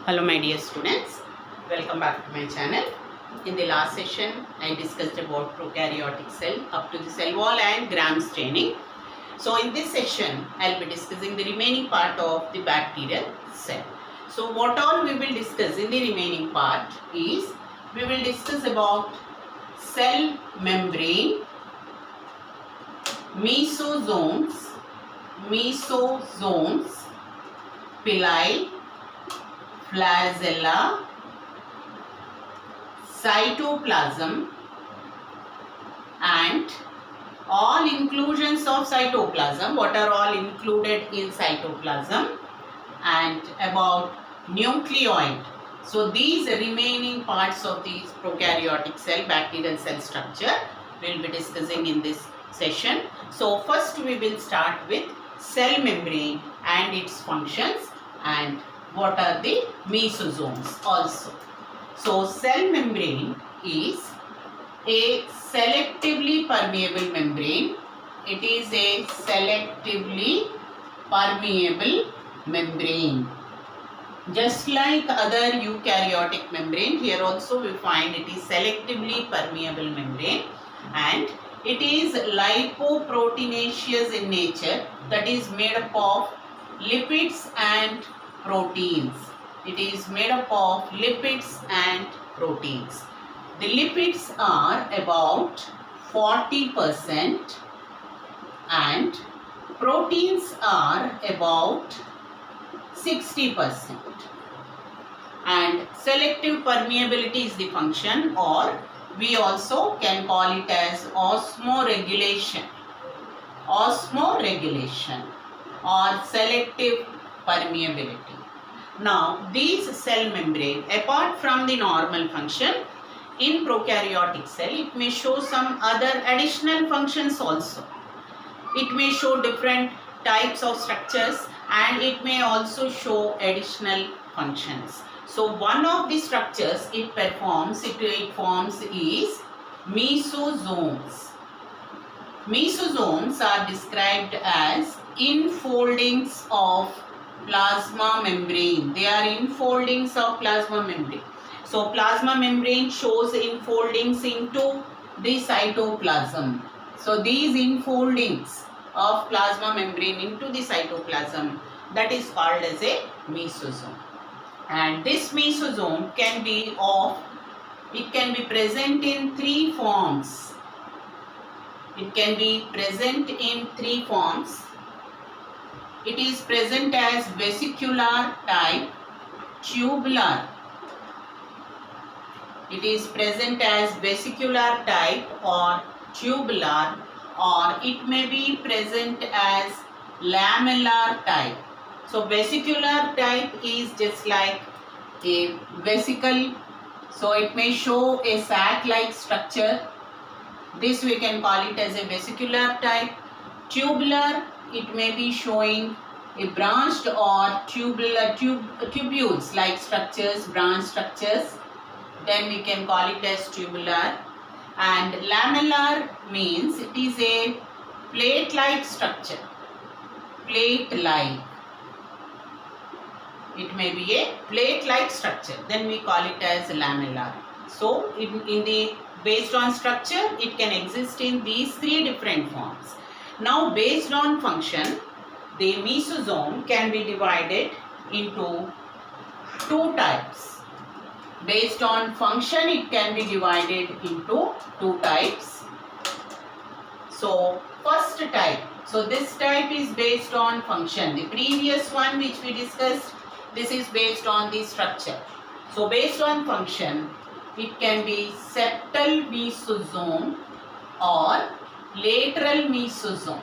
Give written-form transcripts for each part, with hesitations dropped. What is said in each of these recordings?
Hello my dear students, welcome back to my channel. In the last session, I discussed about prokaryotic cell up to the cell wall and gram staining. So in this session, I will be discussing the remaining part of the bacterial cell. So what all we will discuss in the remaining part is, we will discuss about cell membrane, mesosomes, pili, flagella, cytoplasm, and all inclusions of cytoplasm, what are all included in cytoplasm, and about nucleoid. So these remaining parts of the prokaryotic cell, bacterial cell structure, we will be discussing in this session. So first we will start with cell membrane and its functions, and what are the mesosomes also. So cell membrane is a selectively permeable membrane. It is a selectively permeable membrane. Just like other eukaryotic membrane, here also we find it is selectively permeable membrane, and it is lipoproteinaceous in nature, that is made up of lipids and proteins. It is made up of lipids and proteins. The lipids are about 40% and proteins are about 60%. And selective permeability is the function, or we also can call it as osmoregulation or selective permeability. Now these cell membrane, apart from the normal function, in prokaryotic cell it may show some other additional functions also. It may show different types of structures and it may also show additional functions. So one of the structures it forms is mesosomes. Mesosomes are described as infoldings of plasma membrane. They are infoldings of plasma membrane. So plasma membrane shows infoldings into the cytoplasm. So these infoldings of plasma membrane into the cytoplasm, that is called as a mesosome. And this mesosome can be present in three forms. It can be present in three forms. It is present as vesicular type, tubular. It is present as vesicular type or tubular, or it may be present as lamellar type. So vesicular type is just like a vesicle. So it may show a sac-like structure. This we can call it as a vesicular type. Tubular, it may be showing a branched or tubules like structures, branch structures. Then we can call it as tubular. And lamellar means it is a plate-like structure. Plate-like. It may be a plate-like structure. Then we call it as lamellar. So based on structure, it can exist in these three different forms. Now based on function, the mesosome can be divided into two types. Based on function, it can be divided into two types. So first type, so this type is based on function. The previous one which we discussed, this is based on the structure. So based on function, it can be septal mesosome or lateral mesosome.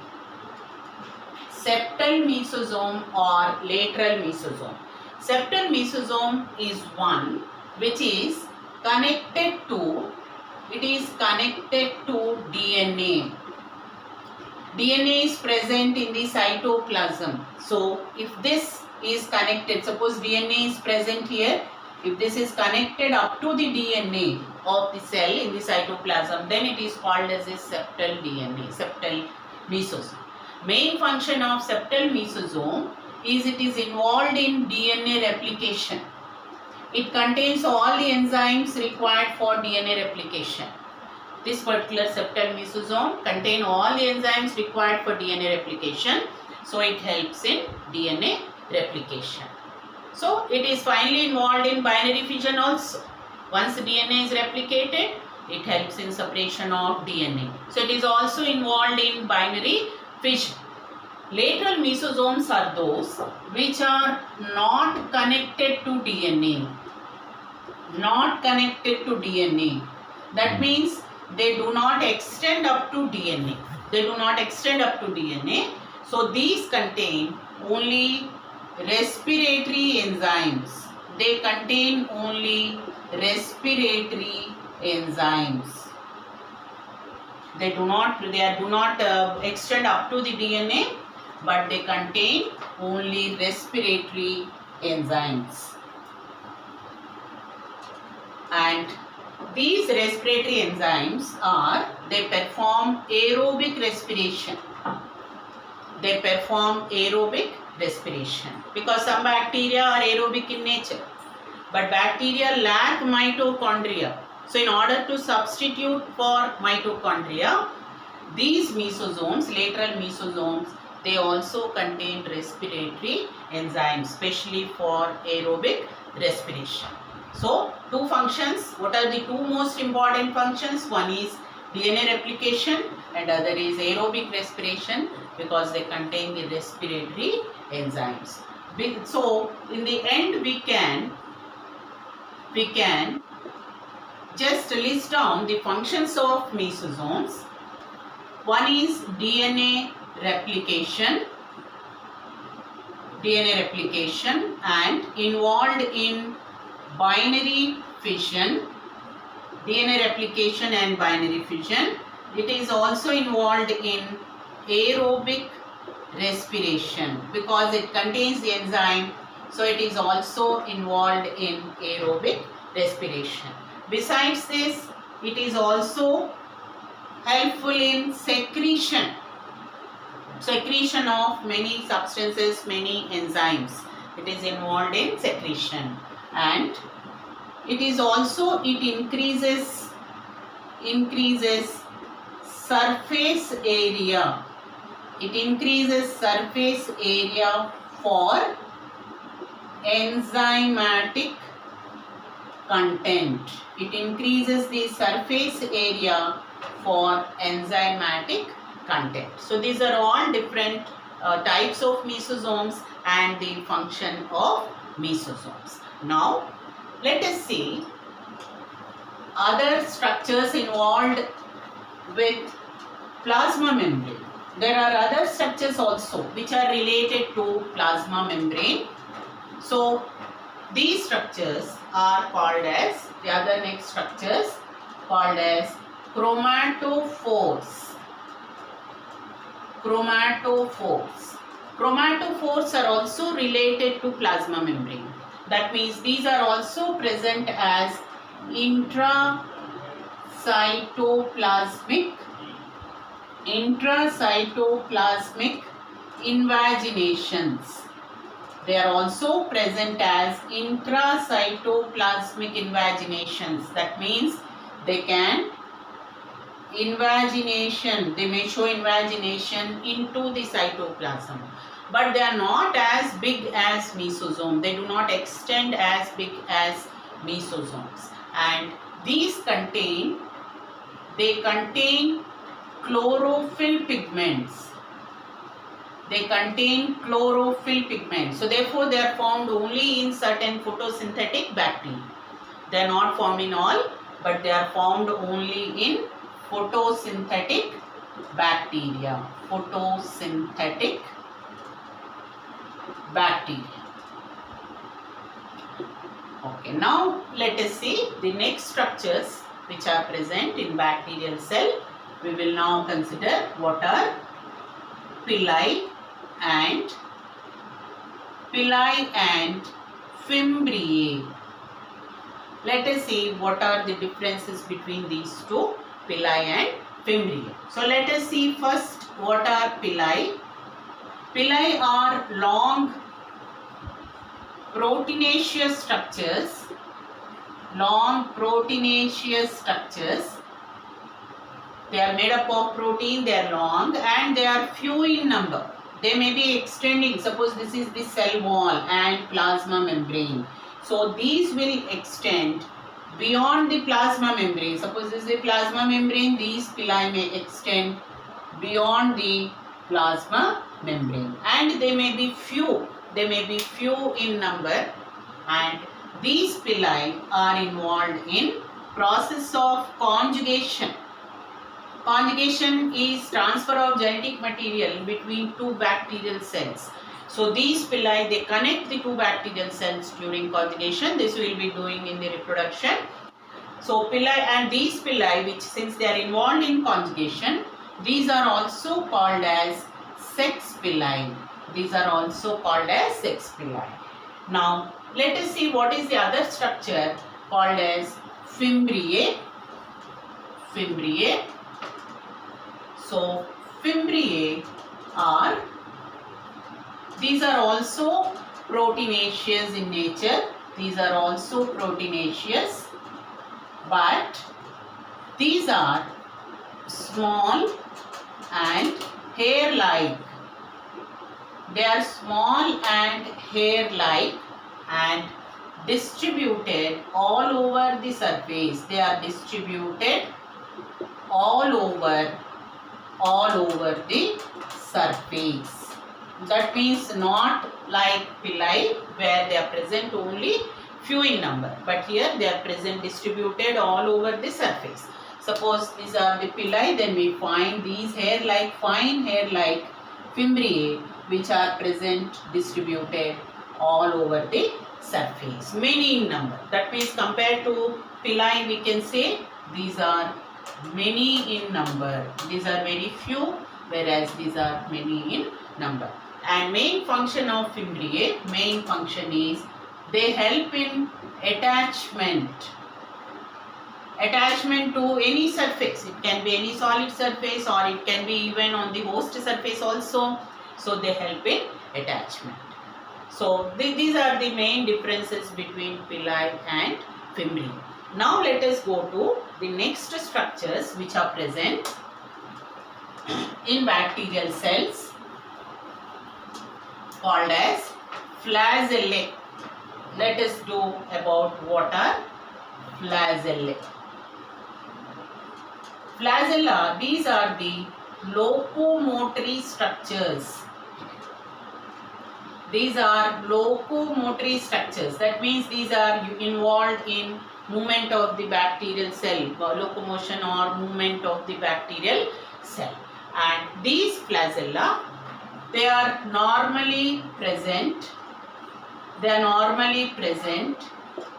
Septal mesosome or lateral mesosome. Septal mesosome is one which is connected to DNA. DNA is present in the cytoplasm. So if this is connected, suppose DNA is present here, if this is connected up to the DNA of the cell in the cytoplasm, then it is called as a septal DNA, septal mesosome. Main function of septal mesosome is it is involved in DNA replication. It contains all the enzymes required for DNA replication. This particular septal mesosome contains all the enzymes required for DNA replication. So it helps in DNA replication. So it is finally involved in binary fission also. Once DNA is replicated, it helps in separation of DNA. So it is also involved in binary fission. Lateral mesosomes are those which are not connected to DNA. Not connected to DNA. That means they do not extend up to DNA. They do not extend up to DNA. So these contain only respiratory enzymes. They contain only respiratory enzymes. They do not extend up to the DNA, but they contain only respiratory enzymes. And these respiratory enzymes they perform aerobic respiration. They perform aerobic respiration because some bacteria are aerobic in nature, but bacteria lack mitochondria. So in order to substitute for mitochondria, these mesosomes, lateral mesosomes, they also contain respiratory enzymes, especially for aerobic respiration. So two functions. What are the two most important functions? One is DNA replication and other is aerobic respiration, because they contain the respiratory enzymes. So in the end we can just list down the functions of mesosomes. One is DNA replication and involved in binary fission. DNA replication and binary fission. It is also involved in aerobic respiration because it contains the enzyme. So it is also involved in aerobic respiration. Besides this, it is also helpful in secretion of many substances, many enzymes. It is involved in secretion, and it increases surface area. It increases surface area for enzymatic content. It increases the surface area for enzymatic content. So these are all different types of mesosomes and the function of mesosomes. Now let us see other structures involved with plasma membrane. There are other structures also which are related to plasma membrane. So these structures are called as, the other next structures called as chromatophores. Chromatophores are also related to plasma membrane. That means these are also present as intracytoplasmic invaginations. They are also present as intracytoplasmic invaginations. That means they can they may show invagination into the cytoplasm, but they are not as big as mesosome. They do not extend as big as mesosomes, and these contain chlorophyll pigments. So therefore they are found only in certain photosynthetic bacteria. They are not found in all, but they are found only in photosynthetic bacteria. Okay, now let us see the next structures which are present in bacterial cell. We will now consider what are pili and fimbriae. Let us see what are the differences between these two, pili and fimbriae. So let us see first what are pili. Pili are long proteinaceous structures long proteinaceous structures. They are made up of protein, they are long and they are few in number. They may be extending. Suppose this is the cell wall and plasma membrane. So these will extend beyond the plasma membrane. Suppose this is the plasma membrane, these pili may extend beyond the plasma membrane and they may be few. They may be few in number and these pili are involved in process of conjugation. Conjugation is transfer of genetic material between two bacterial cells. So these pili, they connect the two bacterial cells during conjugation. This we will be doing in the reproduction. So pili and these pili, which since they are involved in conjugation, these are also called as sex pili. These are also called as sex pili. Now let us see what is the other structure called as fimbriae. Fimbriae. So fimbriae are, these are also proteinaceous in nature. These are also proteinaceous, but these are small and hair-like. They are small and hair-like and distributed all over the surface. They are distributed all over the surface. That means not like pili where they are present only few in number, but here they are present distributed all over the surface. Suppose these are the pili, then we find these hair-like, fine hair-like fimbriae which are present distributed all over the surface, many in number. That means compared to pili we can say these are many in number. These are very few, whereas these are many in number. And main function of fimbriae, main function is they help in attachment. Attachment to any surface. It can be any solid surface or it can be even on the host surface also. So they help in attachment. So these are the main differences between pili and fimbriae. Now let us go to the next structures which are present in bacterial cells called as flagellae. Let us do about what are flagellae. Flagella, these are the locomotory structures. These are locomotory structures. That means these are involved in movement of the bacterial cell, locomotion or movement of the bacterial cell. And these flagella, they are normally present. They are normally present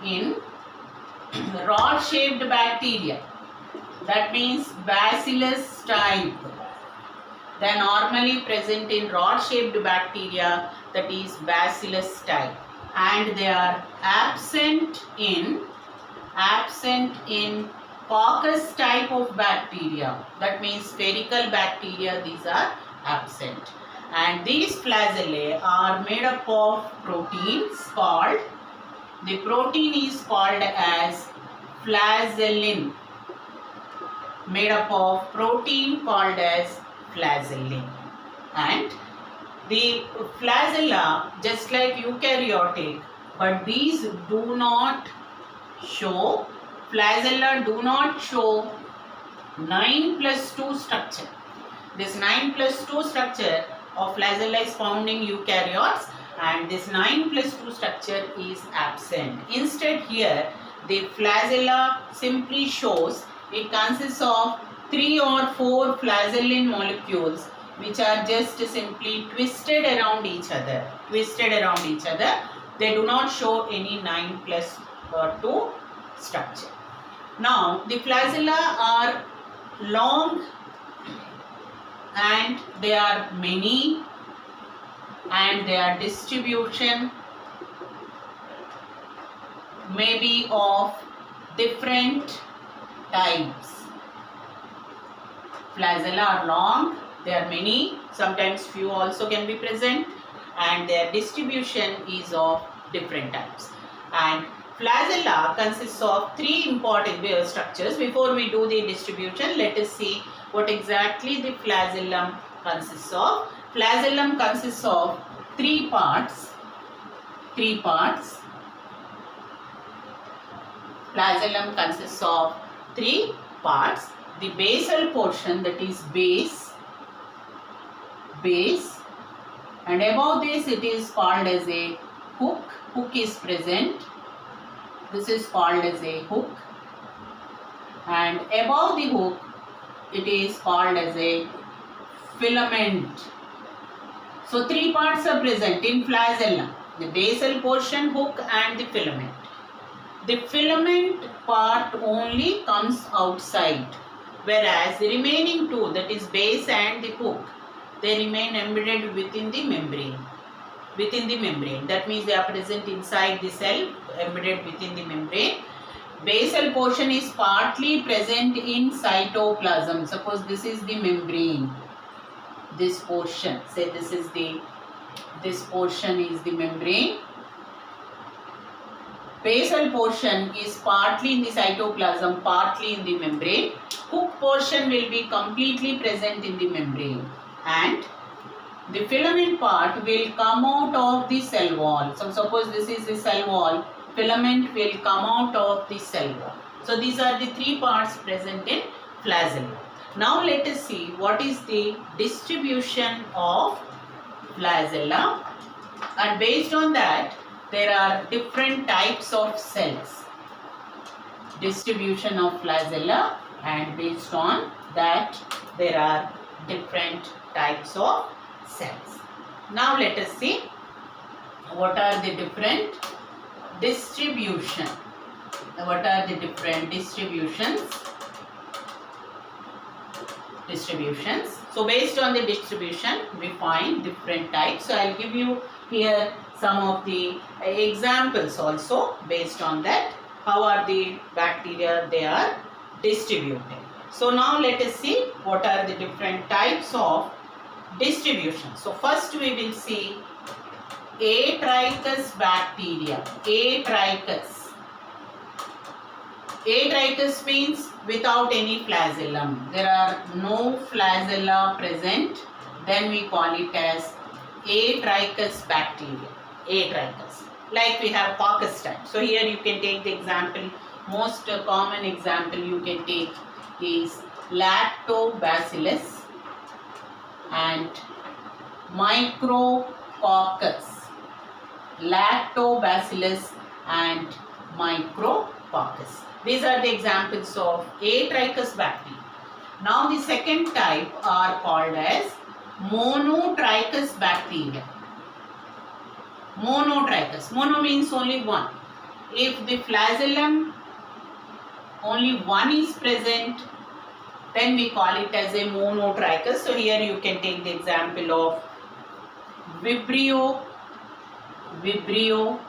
in rod-shaped bacteria. That means Bacillus type. They are normally present in rod-shaped bacteria, that is Bacillus type, and they are absent in coccus type of bacteria. That means spherical bacteria, these are absent. And these flagellae are made up of proteins called, the protein is called as flagellin. Made up of protein called as flagellin. And the flagella, just like eukaryotic, but these do not show, flagella do not show 9+2 structure. This 9+2 structure of flagella is found in eukaryotes, and this 9+2 structure is absent. Instead here the flagella simply shows, it consists of 3 or 4 flagellin molecules which are just simply twisted around each other. They do not show any 9+2 structure. Now the flagella are long and they are many, and their distribution may be of different types. Flagella are long, they are many, sometimes few also can be present, and their distribution is of different types. And Flagella consists of three important structures. Before we do the distribution, let us see what exactly the flagellum consists of. Flagellum consists of three parts. Flagellum consists of three parts. The basal portion, that is base, and above this it is called as a hook. Hook is present. This is called as a hook, and above the hook it is called as a filament. So three parts are present in flagellum: the basal portion, hook, and the filament. The filament part only comes outside, whereas the remaining two, that is base and the hook, they remain embedded within the membrane. That means they are present inside the cell, embedded within the membrane. Basal portion is partly present in cytoplasm. Suppose this is the membrane. This portion, say this portion is the membrane. Basal portion is partly in the cytoplasm, partly in the membrane. Hook portion will be completely present in the membrane, and the filament part will come out of the cell wall. So suppose this is the cell wall, filament will come out of the cell wall. So these are the three parts present in flagellum. Now let us see what is the distribution of flagella, and based on that there are different types of cells. Distribution of flagella, and based on that there are different types of cells. Now let us see what are the different distribution. What are the different distributions? So based on the distribution we find different types. So I'll give you here some of the examples also. Based on that, how are the bacteria they are distributed. So now let us see what are the different types of distribution. So first we will see Atrichous bacteria. Atrichous means without any flagellum. There are no flagella present. Then we call it as Atrichous bacteria. Atrichous. Like we have Coccus type. So here you can take the example. Most common example you can take is Lactobacillus and Micrococcus. Lactobacillus and Micrococcus. These are the examples of Atrichous bacteria. Now the second type are called as Monotrichous bacteria. Monotrichous. Mono means only one. If the flagellum only one is present, then we call it as a monotrichous. So here you can take the example of Vibrio. Vibrio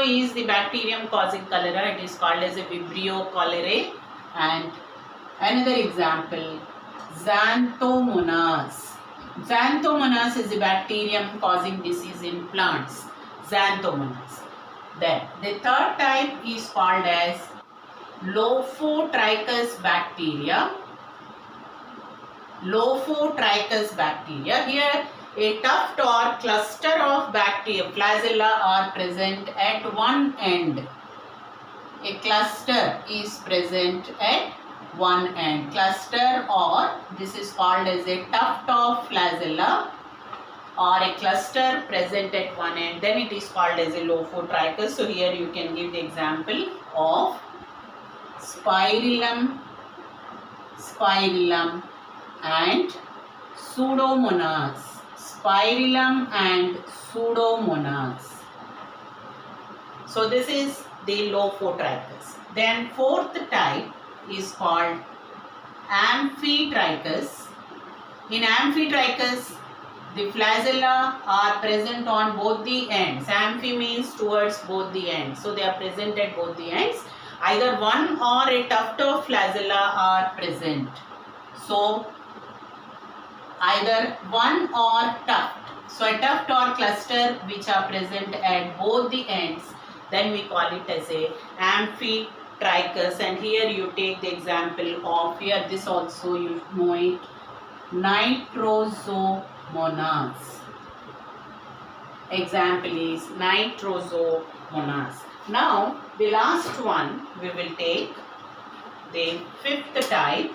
is the bacterium causing cholera. It is called as a Vibrio cholerae. And another example, Xanthomonas. Xanthomonas is a bacterium causing disease in plants. Xanthomonas. Then the third type is called as Lophotrichous bacteria. Lophotrichous bacteria. Here a tuft or cluster of bacteria, flagella, are present at one end. A cluster is present at one end. Cluster, or this is called as a tuft of flagella, or a cluster present at one end. Then it is called as a Lophotrichous. So here you can give the example of Spirillum and Pseudomonas. Spirillum and Pseudomonas. So this is the Lophotrichous. Then fourth type is called Amphitrichous. In Amphitrichous, the flagella are present on both the ends. Amphi means towards both the ends. So they are present at both the ends. Either one or a tuft of flagella are present. So either one or tuft. So a tuft or cluster which are present at both the ends, then we call it as a amphitrichus. And here you take the example of, here this also you know it, Nitrosomonas. Example is Nitrosomonas. Now the last one we will take, the fifth type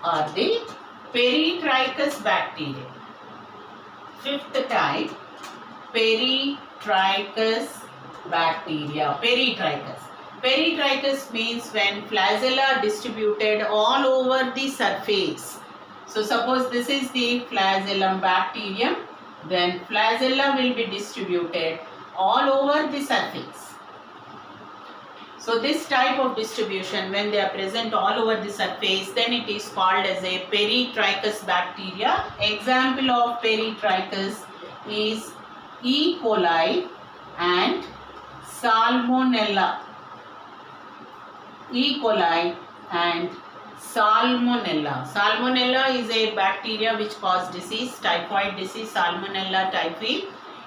are the Peritrichus bacteria. Fifth type, Peritrichus bacteria. Peritrichus means when flagella are distributed all over the surface. So suppose this is the flagellum bacterium, then flagella will be distributed all over the surface. So this type of distribution, when they are present all over the surface, then it is called as a Peritrichus bacteria. Example of Peritrichus is E. coli and Salmonella. E. coli and Salmonella. Salmonella is a bacteria which causes disease, typhoid disease, Salmonella typhi.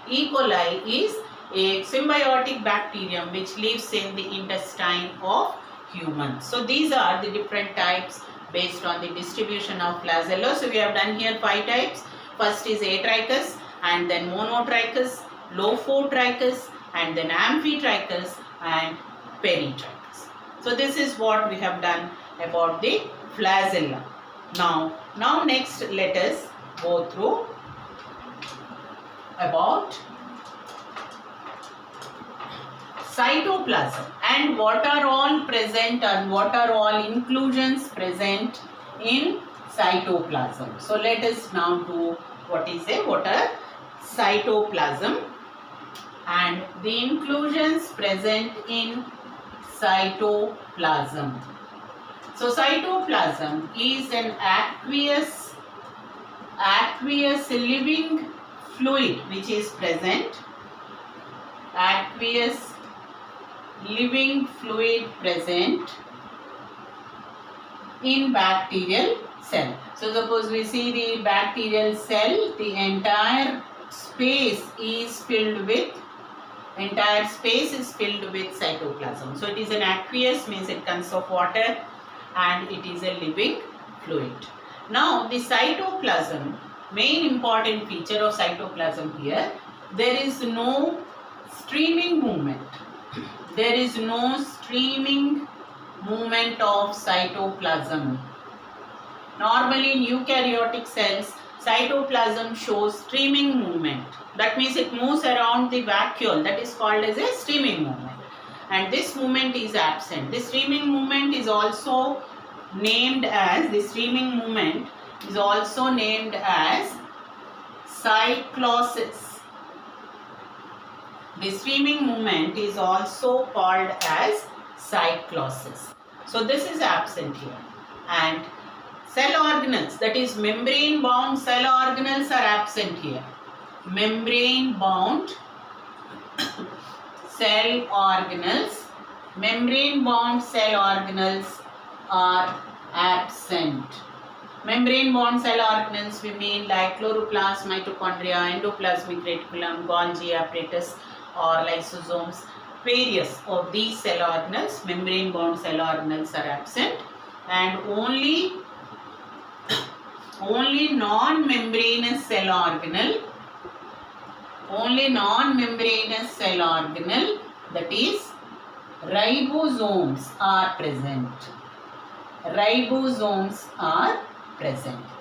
E. coli is a symbiotic bacterium which lives in the intestine of humans. So these are the different types based on the distribution of flagella. So we have done here 5 types. First is Atrichus, and then Monotrichus, Lophotrichus, and then Amphitrichus and Peritrichus. So this is what we have done about the flagella. Now next let us go through about cytoplasm and what are all present and what are all inclusions present in cytoplasm. So let us now do what are cytoplasm and the inclusions present in cytoplasm. So cytoplasm is an aqueous living fluid which is present, aqueous living fluid present in bacterial cell. So suppose we see the bacterial cell, the entire space is filled with cytoplasm. So it is an aqueous, means it consists of water, and it is a living fluid. Now the cytoplasm, main important feature of cytoplasm here, there is no streaming movement. There is no streaming movement of cytoplasm. Normally in eukaryotic cells, cytoplasm shows streaming movement. That means it moves around the vacuole. That is called as a streaming movement. And this movement is absent. This streaming movement is also named as, cyclosis. The streaming movement is also called as cyclosis. So this is absent here. And cell organelles, that is membrane bound cell organelles, are absent here. Membrane bound cell organelles are absent. Membrane bound cell organelles we mean like chloroplast, mitochondria, endoplasmic reticulum, Golgi apparatus or lysosomes. Various of these cell organelles, membrane bound cell organelles, are absent, and only non-membranous cell organelle, that is ribosomes are present.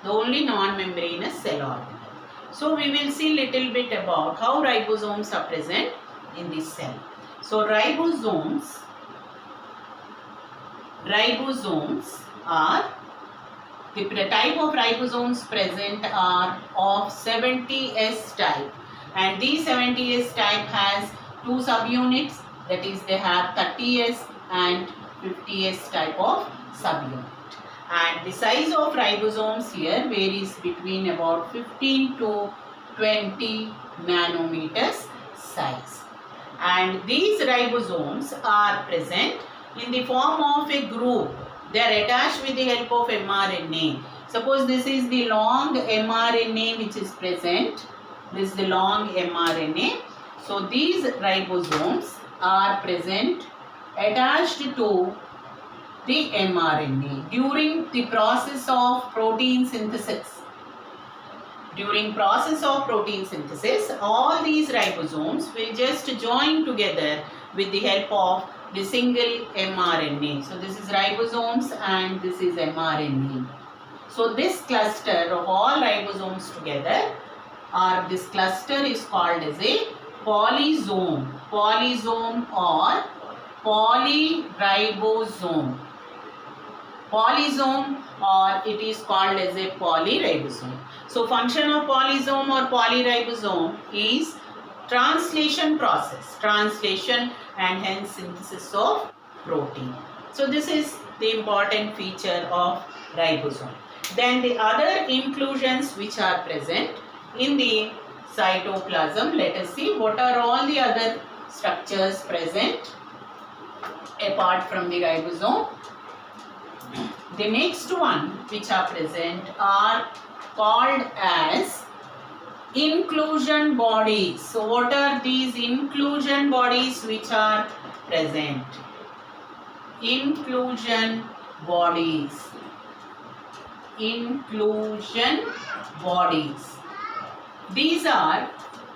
The only non-membranous cell organelle. So we will see little bit about how ribosomes are present in this cell. So ribosomes are, the type of ribosomes present are of 70S type, and these 70S type has 2 subunits, that is they have 30S and 50S type of subunit. And the size of ribosomes here varies between about 15 to 20 nanometers size. And these ribosomes are present in the form of a group. They are attached with the help of mRNA. Suppose this is the long mRNA which is present. This is the long mRNA. So these ribosomes are present attached to the mRNA during the process of protein synthesis. During process of protein synthesis, all these ribosomes will just join together with the help of the single mRNA. So this is ribosomes and this is mRNA. So this cluster of all ribosomes together, or this cluster is called as a polysome. Polysome or polyribosome. Polysome, or it is called as a polyribosome. So function of polysome or polyribosome is translation process, translation and hence synthesis of protein. So this is the important feature of ribosome. Then the other inclusions which are present in the cytoplasm, let us see what are all the other structures present apart from the ribosome. The next one which are present are called as inclusion bodies. So what are these inclusion bodies which are present? Inclusion bodies. Inclusion bodies. These are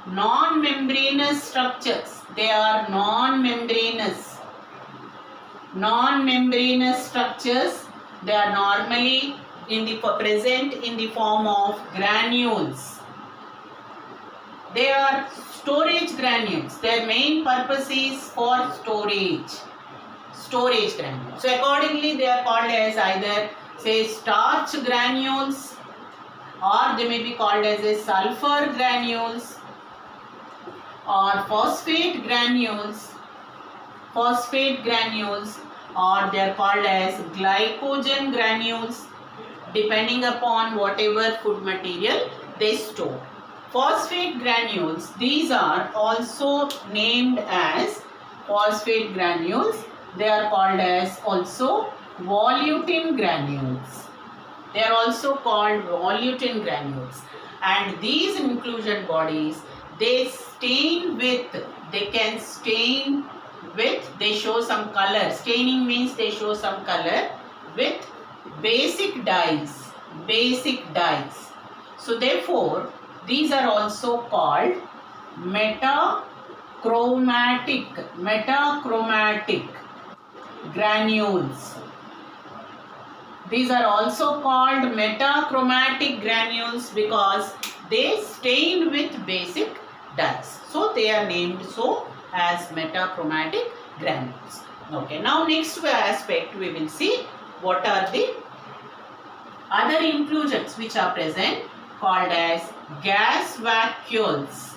non-membranous structures. They are non-membranous. Non-membranous structures. They are normally present in the form of granules. They are storage granules. Their main purpose is for storage. Storage granules. So accordingly they are called as either say starch granules, or they may be called as a sulfur granules or phosphate granules. Phosphate granules, or they are called as glycogen granules, depending upon whatever food material they store. Phosphate granules, these are also named as phosphate granules. They are called as also volutin granules. They are also called volutin granules. And these inclusion bodies, they stain with, they can stain with, they show some color. Staining means they show some color with basic dyes. Basic dyes. So therefore, these are also called metachromatic granules. These are also called metachromatic granules because they stain with basic dyes. So they are named so as metachromatic granules. Okay, now next aspect we will see what are the other inclusions which are present, called as gas vacuoles.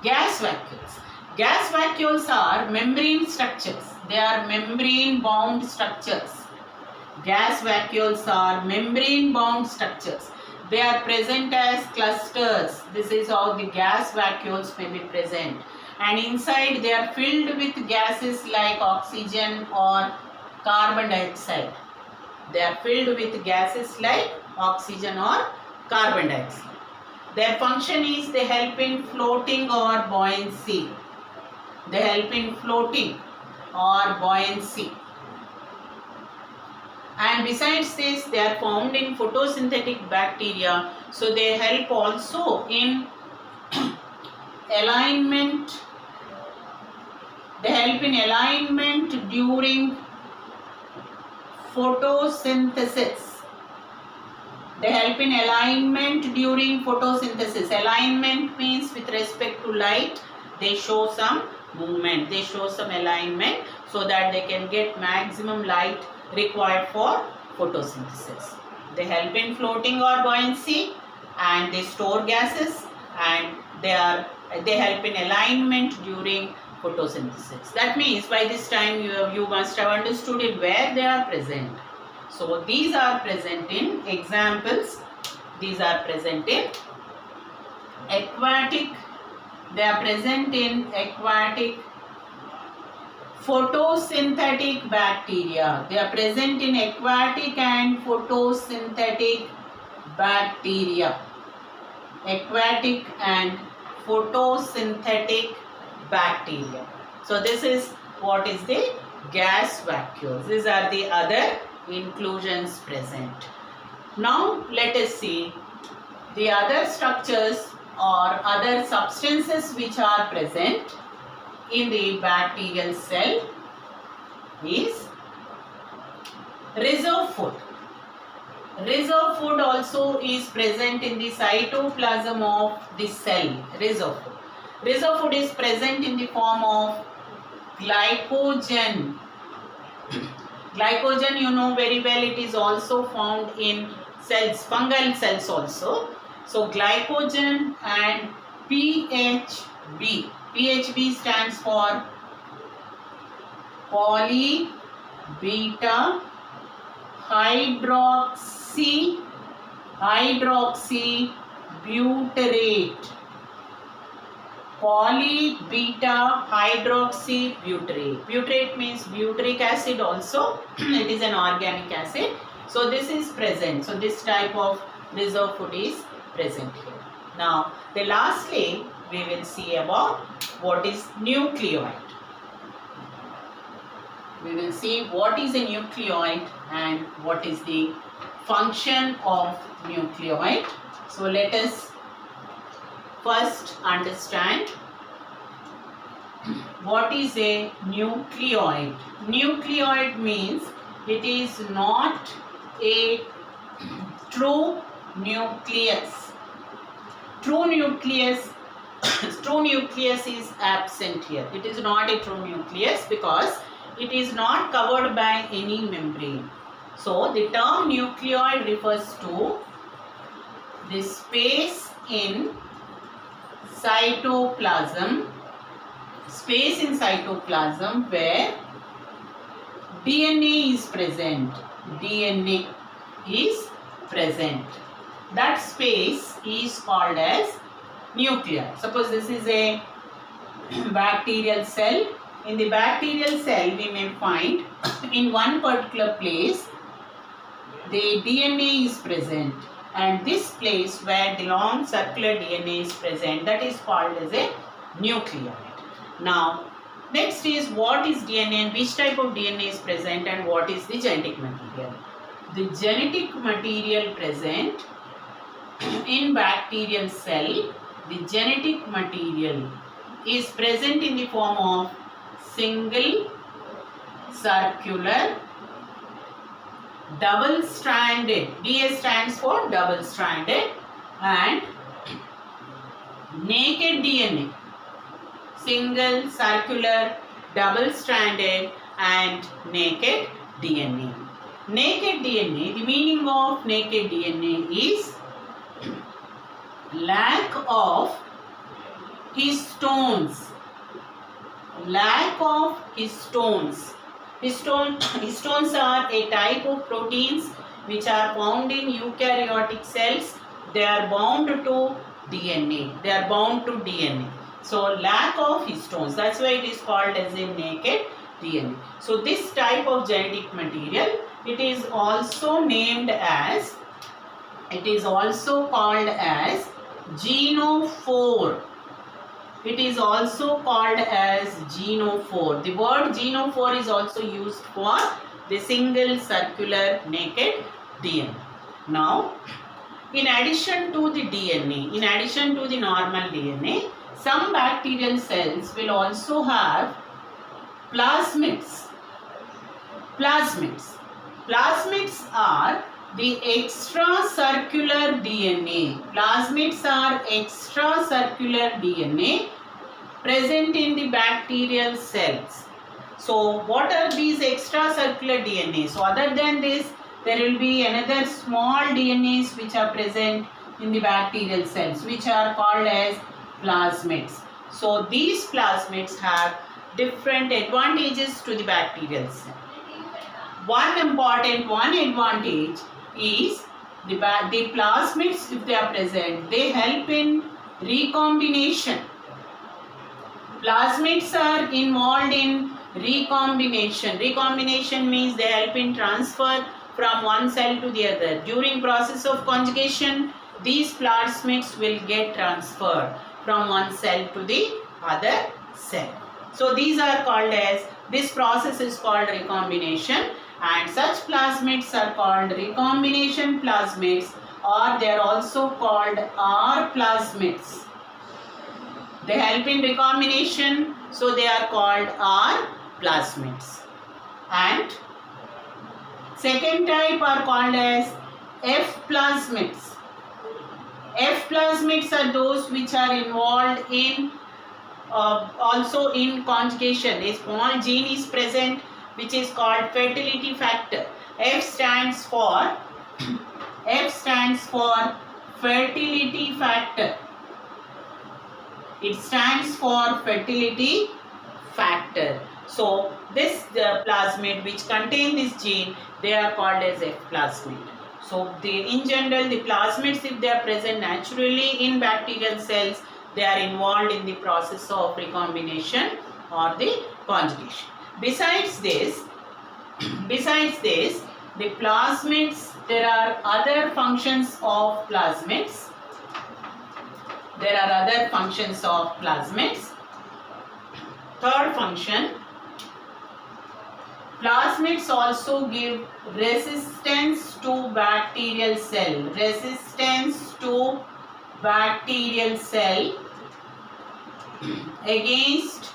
Gas vacuoles. Gas vacuoles are membrane structures. They are membrane bound structures. Gas vacuoles are membrane bound structures. They are present as clusters. This is how the gas vacuoles may be present. And inside they are filled with gases like oxygen or carbon dioxide. They are filled with gases like oxygen or carbon dioxide. Their function is they help in floating or buoyancy. They help in floating or buoyancy. And besides this, they are found in photosynthetic bacteria. So they help also in alignment. They help in alignment during photosynthesis. They help in alignment during photosynthesis. Alignment means with respect to light, they show some movement. They show some alignment so that they can get maximum light required for photosynthesis. They help in floating or buoyancy, and they store gases, and they help in alignment during photosynthesis. That means by this time you must have understood it where they are present. So these are present in examples. These are present in aquatic. They are present in aquatic photosynthetic bacteria. They are present in aquatic and photosynthetic bacteria. Aquatic and photosynthetic bacteria. So this is what is the gas vacuoles. These are the other inclusions present. Now let us see the other structures or other substances which are present in the bacterial cell is reserve food. Reserve food also is present in the cytoplasm of the cell. Reserve food. Reserve food is present in the form of glycogen. Glycogen, you know very well, it is also found in cells, fungal cells also. So glycogen and PHB. PHB stands for poly beta hydroxy butyrate. Poly beta hydroxy butyrate. Butyrate means butyric acid also. It is an organic acid. So this is present. So this type of reserve food is present here. Now the lastly we will see about what is nucleoid. We will see what is a nucleoid and what is the function of nucleoid. So let us first understand what is a nucleoid. Nucleoid means it is not a true nucleus. True nucleus is absent here. It is not a true nucleus because it is not covered by any membrane. So the term nucleoid refers to the space in cytoplasm where DNA is present. DNA is present. That space is called as nucleus. Suppose this is a bacterial cell. In the bacterial cell we may find in one particular place the DNA is present, and this place where the long circular DNA is present, that is called as a nucleoid. Now next is what is DNA and which type of DNA is present and what is the genetic material. The genetic material present in bacterial cell, the genetic material is present in the form of single circular double stranded, DS stands for double stranded, and naked DNA. Single circular double stranded and naked DNA. Naked DNA, the meaning of naked DNA is lack of histones. Lack of histones. Histones are a type of proteins which are found in eukaryotic cells. They are bound to DNA. They are bound to DNA. So lack of histones. That's why it is called as a naked DNA. So this type of genetic material, it is also named as, it is also called as genophore. It is also called as genophore. The word genophore is also used for the single circular naked DNA. Now, in addition to the DNA, in addition to the normal DNA, some bacterial cells will also have plasmids. Plasmids. Plasmids are the extracircular DNA. Plasmids are extracircular DNA present in the bacterial cells. So what are these extracircular DNA? So other than this, there will be another small DNAs which are present in the bacterial cells, which are called as plasmids. So these plasmids have different advantages to the bacterial cell. One advantage is the plasmids, if they are present, they help in recombination. Plasmids are involved in recombination. Recombination means they help in transfer from one cell to the other. During process of conjugation, these plasmids will get transferred from one cell to the other cell. So these are called as, this process is called recombination, and such plasmids are called recombination plasmids, or they are also called R plasmids. They help in recombination, so they are called R plasmids. And second type are called as F plasmids. F plasmids are those which are involved in also in conjugation. A small gene is present which is called fertility factor. F stands for fertility factor. It stands for fertility factor. So this plasmid which contain this gene, they are called as F plasmid. So in general, the plasmids, if they are present naturally in bacterial cells, they are involved in the process of recombination or the conjugation. Besides this, the plasmids, there are other functions of plasmids. Third function, plasmids also give resistance to bacterial cell. Against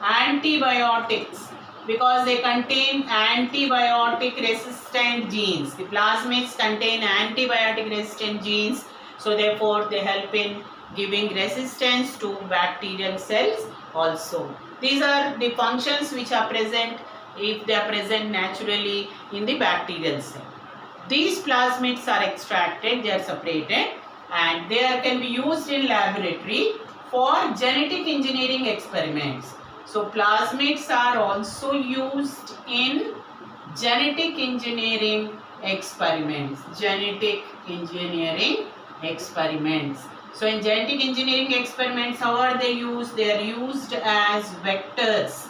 antibiotics, because they contain antibiotic resistant genes. The plasmids contain antibiotic resistant genes, so therefore they help in giving resistance to bacterial cells also. These are the functions which are present if they are present naturally in the bacterial cell. These plasmids are extracted, they are separated, and they can be used in laboratory for genetic engineering experiments. So plasmids are also used in genetic engineering experiments. So in genetic engineering experiments, how are they used? They are used as vectors.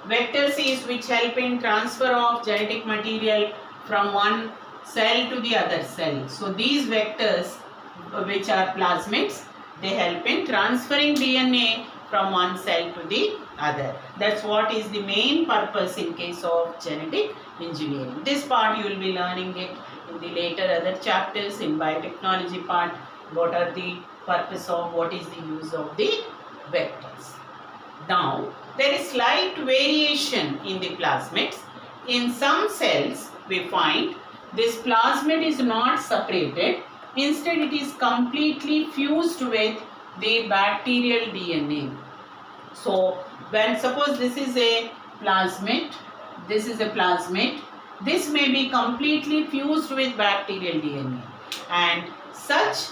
Vectors is which help in transfer of genetic material from one cell to the other cell. So these vectors, which are plasmids, they help in transferring DNA from one cell to the other. That's what is the main purpose in case of genetic engineering. This part you will be learning it in the later other chapters in biotechnology part. What are the purpose of, what is the use of the vectors. Now, there is slight variation in the plasmids. In some cells, we find this plasmid is not separated. Instead, it is completely fused with the bacterial DNA. So, when suppose this is a plasmid, this may be completely fused with bacterial DNA, and such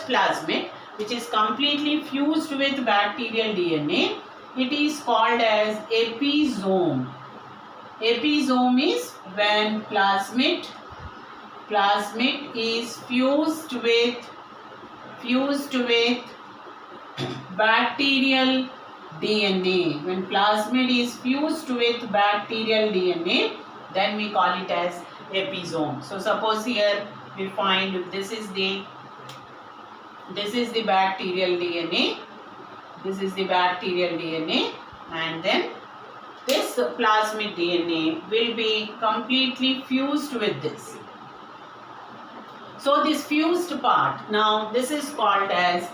plasmid which is completely fused with bacterial DNA, it is called as episome. Episome is when plasmid is fused with bacterial DNA. When plasmid is fused with bacterial DNA, then we call it as episome. So suppose here we find this is the bacterial DNA. This is the bacterial DNA, and then this plasmid DNA will be completely fused with this. So this fused part, now this is called as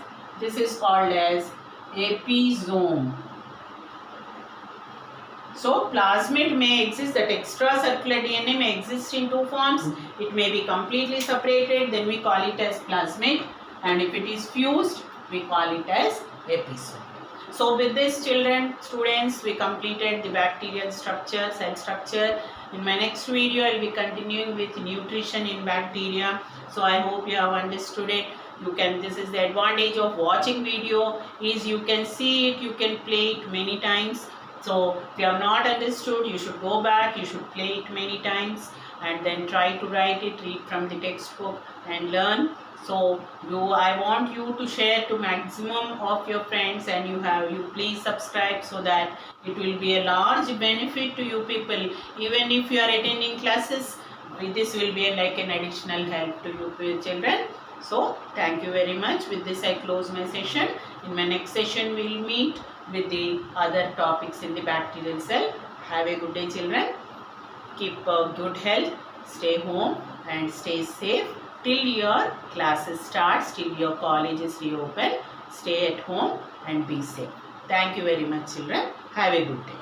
episome. So plasmid may exist, that extracircular DNA may exist in two forms. It may be completely separated, then we call it as plasmid, and if it is fused, we call it as episome. So with this, students, we completed the bacterial structure, cell structure. In my next video, I will be continuing with nutrition in bacteria. So I hope you have understood it. This is the advantage of watching video, is you can see it, you can play it many times. So if you have not understood, you should go back, you should play it many times, and then try to write it, read from the textbook and learn. So I want you to share to maximum of your friends, and you please subscribe, so that it will be a large benefit to you people. Even if you are attending classes, this will be like an additional help to you children. So thank you very much. With this I close my session. In my next session we will meet with the other topics in the bacterial cell. Have a good day, children. Keep good health. Stay home and stay safe till your classes starts, till your college is reopened. Stay at home and be safe. Thank you very much, children. Have a good day.